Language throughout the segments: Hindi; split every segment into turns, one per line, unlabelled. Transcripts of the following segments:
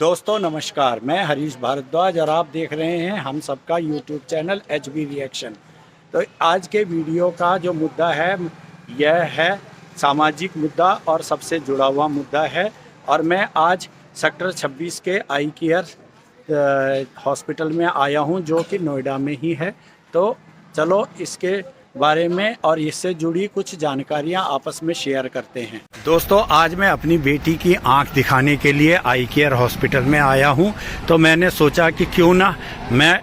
दोस्तों नमस्कार, मैं हरीश भारद्वाज और आप देख रहे हैं हम सबका यूट्यूब चैनल HB रिएक्शन। तो आज के वीडियो का जो मुद्दा है यह है सामाजिक मुद्दा और सबसे जुड़ा हुआ मुद्दा है। और मैं आज सेक्टर 26 के आई केयर हॉस्पिटल में आया हूं जो कि नोएडा में ही है। तो चलो इसके बारे में और इससे जुड़ी कुछ जानकारियां आपस में शेयर करते हैं। दोस्तों आज मैं अपनी बेटी की आंख दिखाने के लिए आई केयर हॉस्पिटल में आया हूं। तो मैंने सोचा कि क्यों ना मैं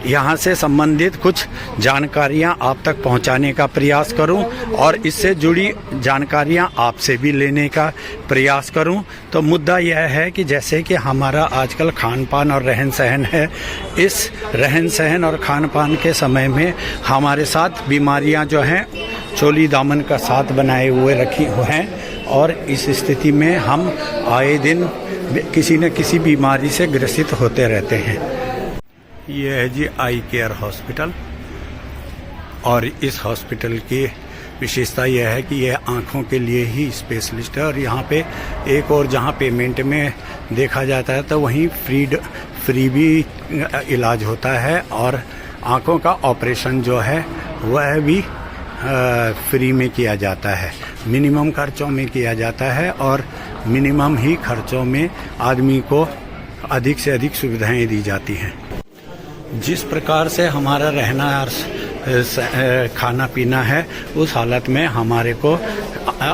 यहां से संबंधित कुछ जानकारियां आप तक पहुंचाने का प्रयास करूं और इससे जुड़ी जानकारियां आपसे भी लेने का प्रयास करूं। तो मुद्दा यह है कि जैसे कि हमारा आजकल खान पान और रहन सहन है, इस रहन सहन और खान पान के समय में हमारे साथ बीमारियां जो हैं चोली दामन का साथ बनाए हुए रखी हुए हैं और इस स्थिति में हम आए दिन किसी न किसी बीमारी से ग्रसित होते रहते हैं। ये है जी आई केयर हॉस्पिटल और इस हॉस्पिटल की विशेषता यह है कि यह आँखों के लिए ही स्पेशलिस्ट है। और यहाँ पे एक और जहाँ पेमेंट में देखा जाता है तो वहीं फ्री भी इलाज होता है और आँखों का ऑपरेशन जो है वह भी फ्री में किया जाता है। मिनिमम खर्चों में किया जाता है और मिनिमम ही खर्चों में आदमी को अधिक से अधिक सुविधाएं दी जाती हैं। जिस प्रकार से हमारा रहना और खाना पीना है उस हालत में हमारे को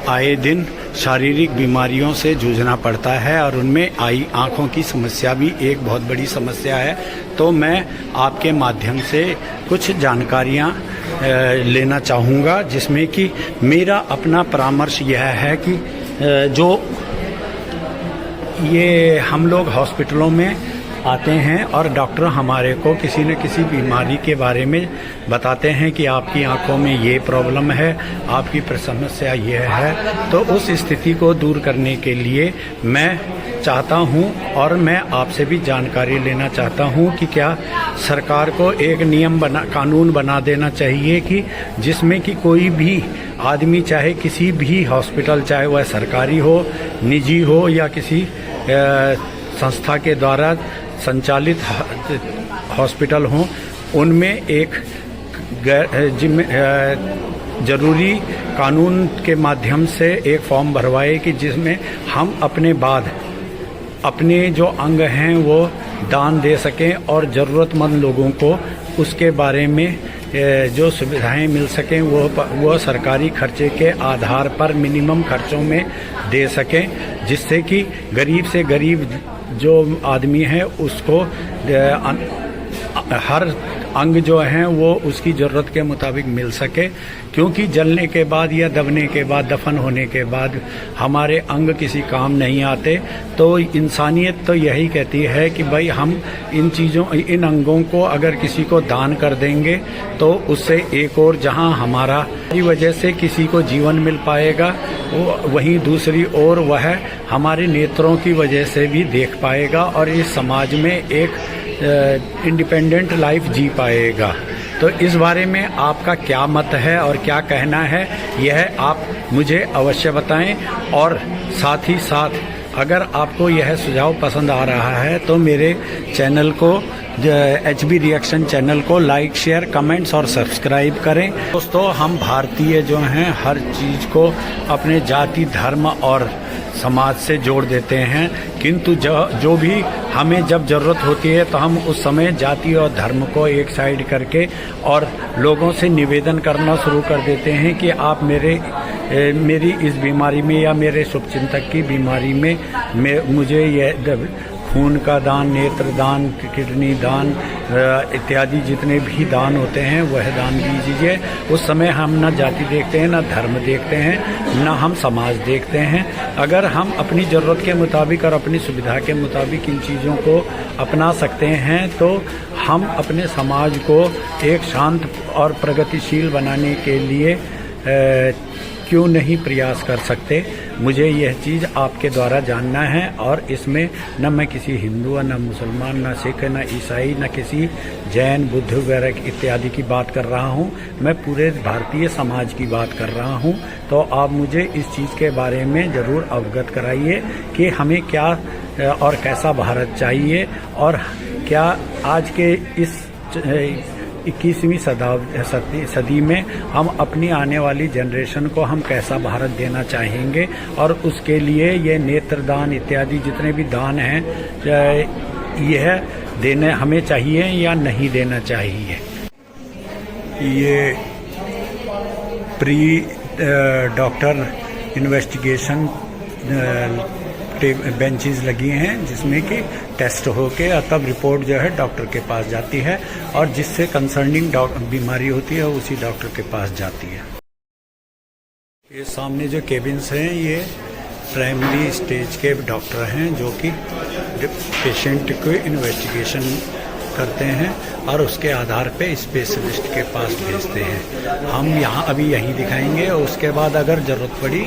आए दिन शारीरिक बीमारियों से जूझना पड़ता है और उनमें आँखों की समस्या भी एक बहुत बड़ी समस्या है। तो मैं आपके माध्यम से कुछ जानकारियाँ लेना चाहूँगा जिसमें कि मेरा अपना परामर्श यह है कि जो ये हम लोग हॉस्पिटलों में आते हैं और डॉक्टर हमारे को किसी न किसी बीमारी के बारे में बताते हैं कि आपकी आंखों में ये प्रॉब्लम है, आपकी समस्या ये है। तो उस स्थिति को दूर करने के लिए मैं चाहता हूं और मैं आपसे भी जानकारी लेना चाहता हूं कि क्या सरकार को एक कानून बना देना चाहिए कि जिसमें कि कोई भी आदमी चाहे किसी भी हॉस्पिटल, चाहे वह सरकारी हो, निजी हो या किसी संस्था के द्वारा संचालित हॉस्पिटल हों, उनमें एक जरूरी कानून के माध्यम से एक फॉर्म भरवाए कि जिसमें हम अपने जो अंग हैं वो दान दे सकें और ज़रूरतमंद लोगों को उसके बारे में जो सुविधाएं मिल सकें वो सरकारी खर्चे के आधार पर मिनिमम खर्चों में दे सकें, जिससे कि गरीब से गरीब जो आदमी है उसको हर अंग जो हैं वो उसकी ज़रूरत के मुताबिक मिल सके। क्योंकि जलने के बाद या दबने के बाद, दफन होने के बाद हमारे अंग किसी काम नहीं आते। तो इंसानियत तो यही कहती है कि भाई हम इन अंगों को अगर किसी को दान कर देंगे तो उससे एक और जहां हमारी वजह से किसी को जीवन मिल पाएगा, वहीं दूसरी ओर वह हमारे नेत्रों की वजह से भी देख पाएगा और इस समाज में एक इंडिपेंडेंट लाइफ जी पाएगा। तो इस बारे में आपका क्या मत है और क्या कहना है, यह आप मुझे अवश्य बताएं। और साथ ही साथ अगर आपको यह सुझाव पसंद आ रहा है तो मेरे चैनल को HB रिएक्शन चैनल को लाइक, शेयर, कमेंट्स और सब्सक्राइब करें। दोस्तों हम भारतीय जो हैं हर चीज़ को अपने जाति, धर्म और समाज से जोड़ देते हैं, किंतु जो भी हमें जब ज़रूरत होती है तो हम उस समय जाति और धर्म को एक साइड करके और लोगों से निवेदन करना शुरू कर देते हैं कि आप मेरी इस बीमारी में या मेरे शुभचिंतक की बीमारी में मुझे यह खून का दान, नेत्र दान, किडनी दान इत्यादि जितने भी दान होते हैं वह दान दीजिए। उस समय हम न जाति देखते हैं, न धर्म देखते हैं, न हम समाज देखते हैं। अगर हम अपनी ज़रूरत के मुताबिक और अपनी सुविधा के मुताबिक इन चीज़ों को अपना सकते हैं तो हम अपने समाज को एक शांत और प्रगतिशील बनाने के लिए क्यों नहीं प्रयास कर सकते? मुझे यह चीज़ आपके द्वारा जानना है। और इसमें न मैं किसी हिंदू, न मुसलमान, न सिख, न ईसाई, न किसी जैन, बुद्ध वगैरह इत्यादि की बात कर रहा हूँ। मैं पूरे भारतीय समाज की बात कर रहा हूँ। तो आप मुझे इस चीज़ के बारे में ज़रूर अवगत कराइए कि हमें क्या और कैसा भारत चाहिए, और क्या आज के इस 21वीं सदी में हम अपनी आने वाली जनरेशन को हम कैसा भारत देना चाहेंगे, और उसके लिए ये नेत्रदान इत्यादि जितने भी दान हैं यह देने हमें चाहिए या नहीं देना चाहिए। ये प्री डॉक्टर इन्वेस्टिगेशन बेंचेस लगी हैं जिसमें कि टेस्ट होके तब रिपोर्ट जो है डॉक्टर के पास जाती है, और जिससे कंसर्निंग बीमारी होती है उसी डॉक्टर के पास जाती है। ये सामने जो केबिन्स हैं ये प्राइमरी स्टेज के डॉक्टर हैं जो कि पेशेंट को इन्वेस्टिगेशन करते हैं और उसके आधार पे स्पेशलिस्ट के पास भेजते हैं। हम यहाँ अभी यहीं दिखाएंगे और उसके बाद अगर ज़रूरत पड़ी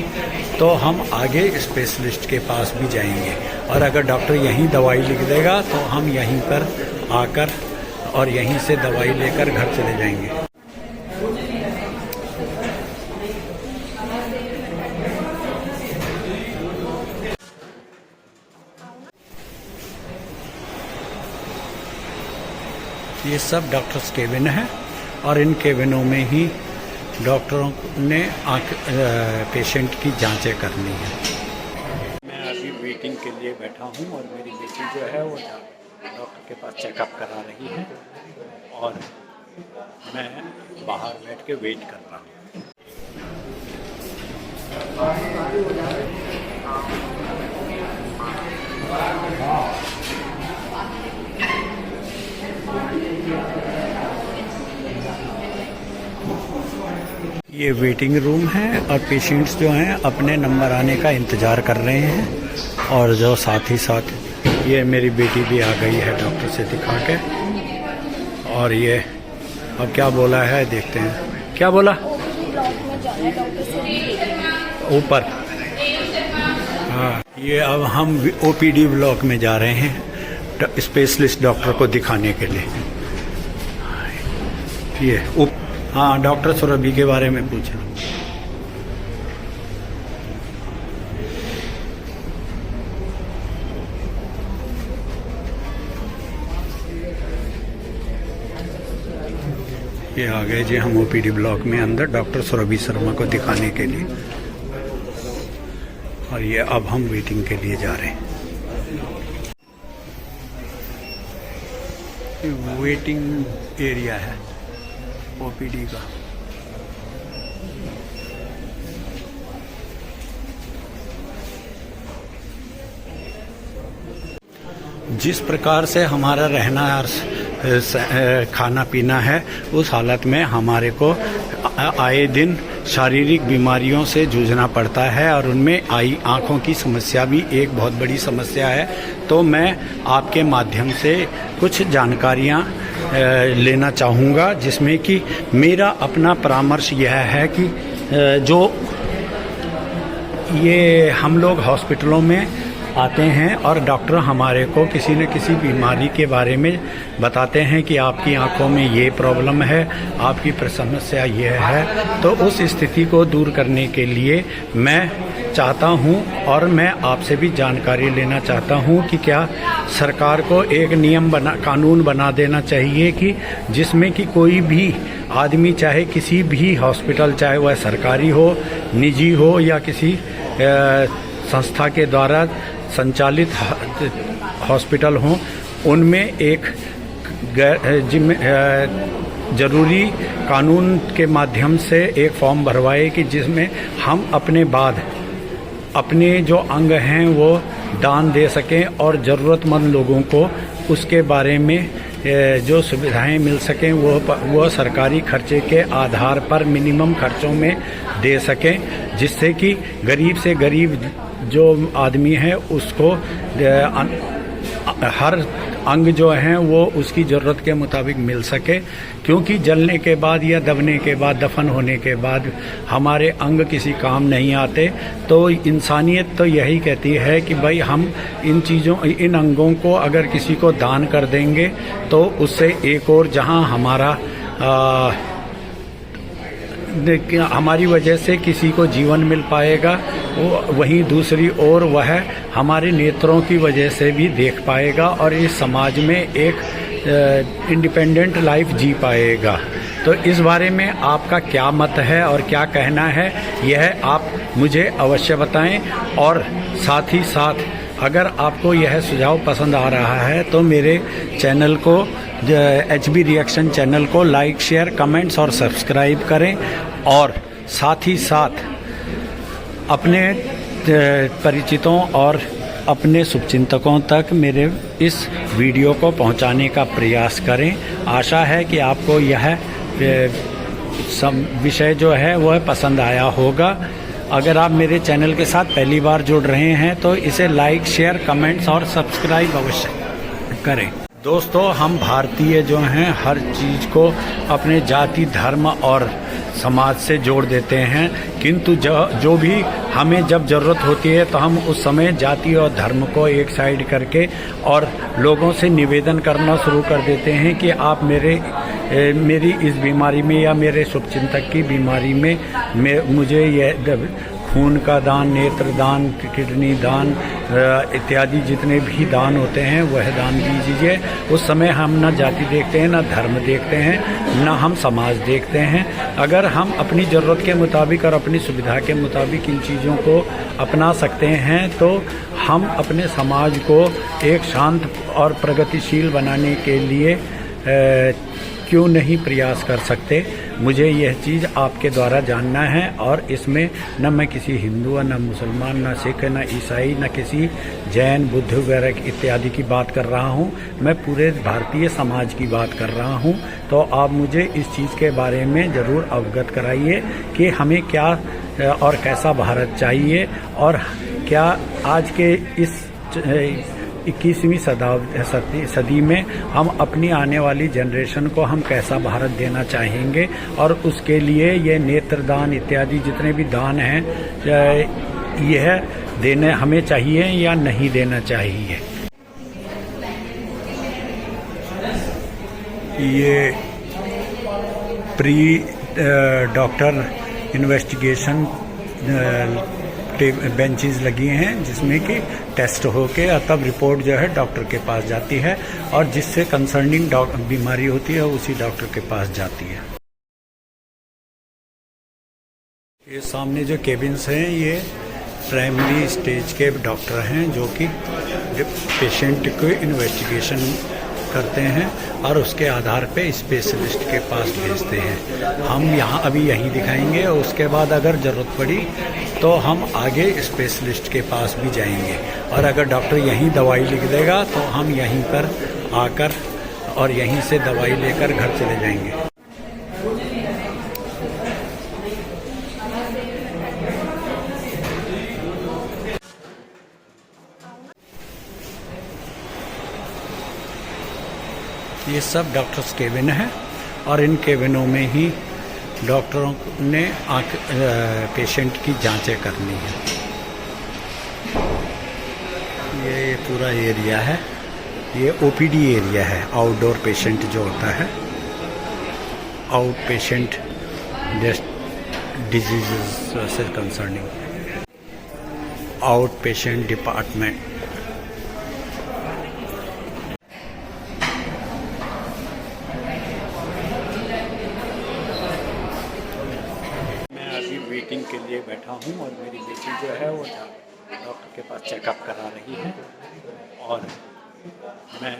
तो हम आगे स्पेशलिस्ट के पास भी जाएंगे, और अगर डॉक्टर यहीं दवाई लिख देगा तो हम यहीं पर आकर और यहीं से दवाई लेकर घर चले जाएंगे। ये सब डॉक्टर्स केबिन है और इन केबिनों में ही डॉक्टरों ने पेशेंट की जांचें करनी है। मैं अभी वेटिंग के लिए बैठा हूँ और मेरी बेटी जो है वो डॉक्टर के पास चेकअप करा रही है और मैं बाहर बैठ के वेट कर रहा हूँ। ये वेटिंग रूम है और पेशेंट्स जो हैं अपने नंबर आने का इंतज़ार कर रहे हैं, और जो साथ ही साथ ये मेरी बेटी भी आ गई है डॉक्टर से दिखा के। और ये अब क्या बोला है देखते हैं, क्या बोला ऊपर। हाँ, ये अब हम ओपीडी ब्लॉक में जा रहे हैं स्पेशलिस्ट डॉक्टर को दिखाने के लिए। ये हाँ, डॉक्टर सुरभि के बारे में पूछा। ये आ गए जी हम ओपीडी ब्लॉक में अंदर डॉक्टर सुरभि शर्मा को दिखाने के लिए, और ये अब हम वेटिंग के लिए जा रहे हैं। वेटिंग एरिया है ओपीडी का। जिस प्रकार से हमारा रहना और खाना पीना है उस हालत में हमारे को आए दिन शारीरिक बीमारियों से जूझना पड़ता है, और उनमें आँखों की समस्या भी एक बहुत बड़ी समस्या है। तो मैं आपके माध्यम से कुछ जानकारियाँ लेना चाहूँगा, जिसमें कि मेरा अपना परामर्श यह है कि जो ये हम लोग हॉस्पिटलों में आते हैं और डॉक्टर हमारे को किसी न किसी बीमारी के बारे में बताते हैं कि आपकी आंखों में ये प्रॉब्लम है, आपकी समस्या ये है। तो उस स्थिति को दूर करने के लिए मैं चाहता हूं और मैं आपसे भी जानकारी लेना चाहता हूं कि क्या सरकार को एक कानून बना देना चाहिए कि जिसमें कि कोई भी आदमी चाहे किसी भी हॉस्पिटल, चाहे वह सरकारी हो, निजी हो या किसी संस्था के द्वारा संचालित हॉस्पिटल हों, उनमें एक जरूरी कानून के माध्यम से एक फॉर्म भरवाए कि जिसमें हम अपने जो अंग हैं वो दान दे सकें और ज़रूरतमंद लोगों को उसके बारे में जो सुविधाएं मिल सकें वो सरकारी खर्चे के आधार पर मिनिमम खर्चों में दे सकें, जिससे कि गरीब से गरीब जो आदमी है उसको हर अंग जो हैं वो उसकी ज़रूरत के मुताबिक मिल सके, क्योंकि जलने के बाद या दबने के बाद, दफन होने के बाद हमारे अंग किसी काम नहीं आते। तो इंसानियत तो यही कहती है कि भाई हम इन अंगों को अगर किसी को दान कर देंगे तो उससे एक और जहां हमारी वजह से किसी को जीवन मिल पाएगा, वहीं दूसरी ओर वह हमारे नेत्रों की वजह से भी देख पाएगा और इस समाज में एक इंडिपेंडेंट लाइफ जी पाएगा। तो इस बारे में आपका क्या मत है और क्या कहना है, यह आप मुझे अवश्य बताएं। और साथ ही साथ अगर आपको यह सुझाव पसंद आ रहा है तो मेरे चैनल को, HB रिएक्शन चैनल को लाइक, शेयर, कमेंट्स और सब्सक्राइब करें। और साथ ही साथ अपने परिचितों और अपने शुभचिंतकों तक मेरे इस वीडियो को पहुंचाने का प्रयास करें। आशा है कि आपको यह विषय जो है वह पसंद आया होगा। अगर आप मेरे चैनल के साथ पहली बार जुड़ रहे हैं तो इसे लाइक, शेयर, कमेंट्स और सब्सक्राइब अवश्य करें। दोस्तों, हम भारतीय जो हैं हर चीज़ को अपने जाति, धर्म और समाज से जोड़ देते हैं, किंतु जो भी हमें जब ज़रूरत होती है तो हम उस समय जाति और धर्म को एक साइड करके और लोगों से निवेदन करना शुरू कर देते हैं कि आप मेरी इस बीमारी में या मेरे शुभचिंतक की बीमारी में मुझे यह खून का दान, नेत्र दान, किडनी दान इत्यादि जितने भी दान होते हैं वह दान दीजिए। उस समय हम न जाति देखते हैं, न धर्म देखते हैं, न हम समाज देखते हैं। अगर हम अपनी ज़रूरत के मुताबिक और अपनी सुविधा के मुताबिक इन चीज़ों को अपना सकते हैं तो हम अपने समाज को एक शांत और प्रगतिशील बनाने के लिए क्यों नहीं प्रयास कर सकते। मुझे यह चीज़ आपके द्वारा जानना है और इसमें न मैं किसी हिंदू, न मुसलमान, न सिख, न ईसाई, न किसी जैन, बुद्ध वगैरह इत्यादि की बात कर रहा हूँ। मैं पूरे भारतीय समाज की बात कर रहा हूँ। तो आप मुझे इस चीज़ के बारे में ज़रूर अवगत कराइए कि हमें क्या और कैसा भारत चाहिए और क्या आज के इस 21वीं सदी में हम अपनी आने वाली जनरेशन को हम कैसा भारत देना चाहेंगे और उसके लिए ये नेत्रदान इत्यादि जितने भी दान हैं यह देने हमें चाहिए या नहीं देना चाहिए। ये प्री डॉक्टर इन्वेस्टिगेशन बेंचेस लगी हैं जिसमें कि टेस्ट होके तब रिपोर्ट जो है डॉक्टर के पास जाती है और जिससे कंसर्निंग बीमारी होती है उसी डॉक्टर के पास जाती है। ये सामने जो केबिन्स हैं ये प्राइमरी स्टेज के डॉक्टर हैं जो कि पेशेंट को इन्वेस्टिगेशन करते हैं और उसके आधार पे स्पेशलिस्ट के पास भेजते हैं। हम यहाँ अभी यहीं दिखाएंगे और उसके बाद अगर ज़रूरत पड़ी तो हम आगे स्पेशलिस्ट के पास भी जाएंगे और अगर डॉक्टर यहीं दवाई लिख देगा तो हम यहीं पर आकर और यहीं से दवाई लेकर घर चले जाएंगे। ये सब डॉक्टर्स केबिन है और इन केबिनों में ही डॉक्टरों ने पेशेंट की जांचें करनी है। ये पूरा एरिया है, ये ओपीडी एरिया है। आउटडोर पेशेंट जो होता है, आउट पेशेंट डिजीज़ से concerning out patient department. Waiting के लिए बैठा हूँ और मेरी बेटी जो है वो डॉक्टर के पास चेकअप करा रही है और मैं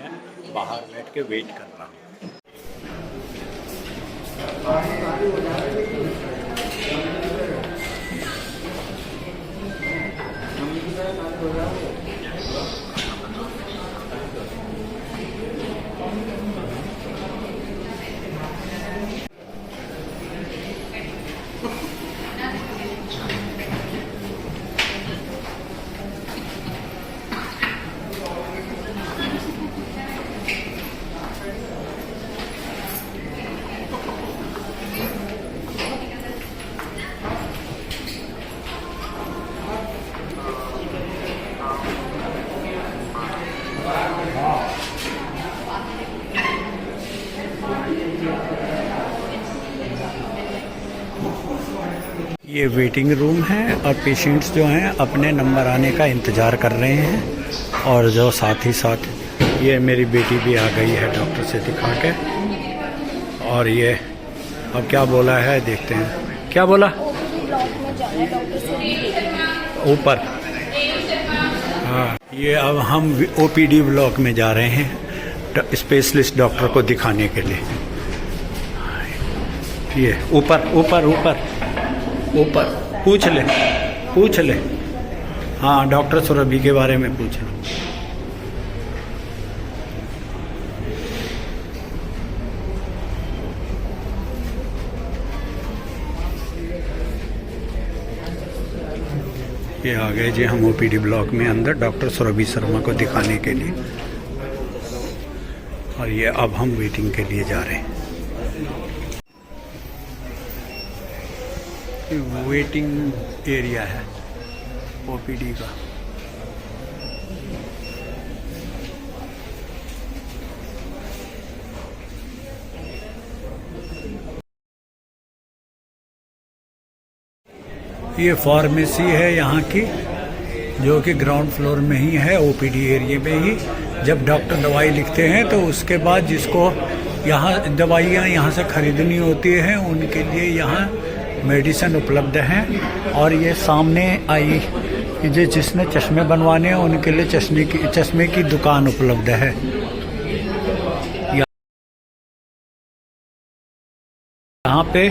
बाहर बैठ के वेट कर रहा हूँ। ये वेटिंग रूम है और पेशेंट्स जो हैं अपने नंबर आने का इंतज़ार कर रहे हैं। और जो साथ ही साथ ये मेरी बेटी भी आ गई है डॉक्टर से दिखा के। और ये अब क्या बोला है देखते हैं, क्या बोला? ऊपर। हाँ, ये अब हम ओपीडी ब्लॉक में जा रहे हैं स्पेशलिस्ट डॉक्टर को दिखाने के लिए। ये ऊपर ऊपर ऊपर ऊपर पूछ ले। हाँ, डॉक्टर सुरभि के बारे में पूछ लो। ये आ गए जी हम ओपीडी ब्लॉक में अंदर डॉक्टर सुरभि शर्मा को दिखाने के लिए। और ये अब हम वेटिंग के लिए जा रहे हैं। वेटिंग एरिया है ओपीडी का। ये फार्मेसी है यहाँ की, जो कि ग्राउंड फ्लोर में ही है ओपीडी एरिया में ही। जब डॉक्टर दवाई लिखते हैं तो उसके बाद जिसको यहाँ दवाइयाँ यहाँ से खरीदनी होती हैं उनके लिए यहाँ मेडिसिन उपलब्ध हैं। और ये सामने आई जिसने चश्मे बनवाने हैं उनके लिए चश्मे की दुकान उपलब्ध है। यहाँ पे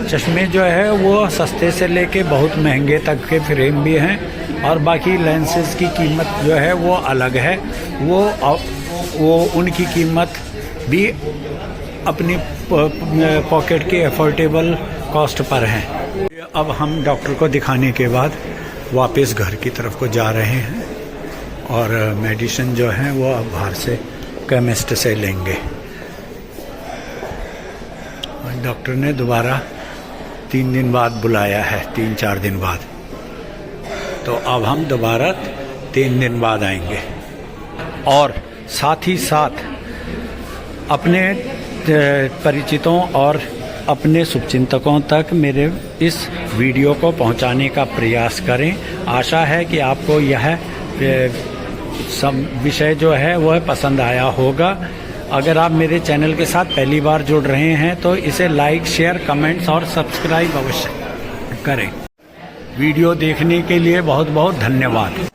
चश्मे जो है वो सस्ते से लेके बहुत महंगे तक के फ्रेम भी हैं। और बाकी लेंसेज की कीमत जो है वो अलग है। वो उनकी कीमत भी अपनी पॉकेट के अफोर्डेबल कॉस्ट पर हैं। अब हम डॉक्टर को दिखाने के बाद वापस घर की तरफ को जा रहे हैं। और मेडिसिन जो है वो अब बाहर से केमिस्ट से लेंगे। डॉक्टर ने दोबारा 3 दिन बाद बुलाया है, 3-4 दिन बाद। तो अब हम दोबारा 3 दिन बाद आएंगे। और साथ ही साथ अपने परिचितों और अपने शुभचिंतकों तक मेरे इस वीडियो को पहुंचाने का प्रयास करें। आशा है कि आपको यह सब विषय जो है वह पसंद आया होगा। अगर आप मेरे चैनल के साथ पहली बार जुड़ रहे हैं तो इसे लाइक, शेयर, कमेंट्स और सब्सक्राइब अवश्य करें। वीडियो देखने के लिए बहुत बहुत धन्यवाद।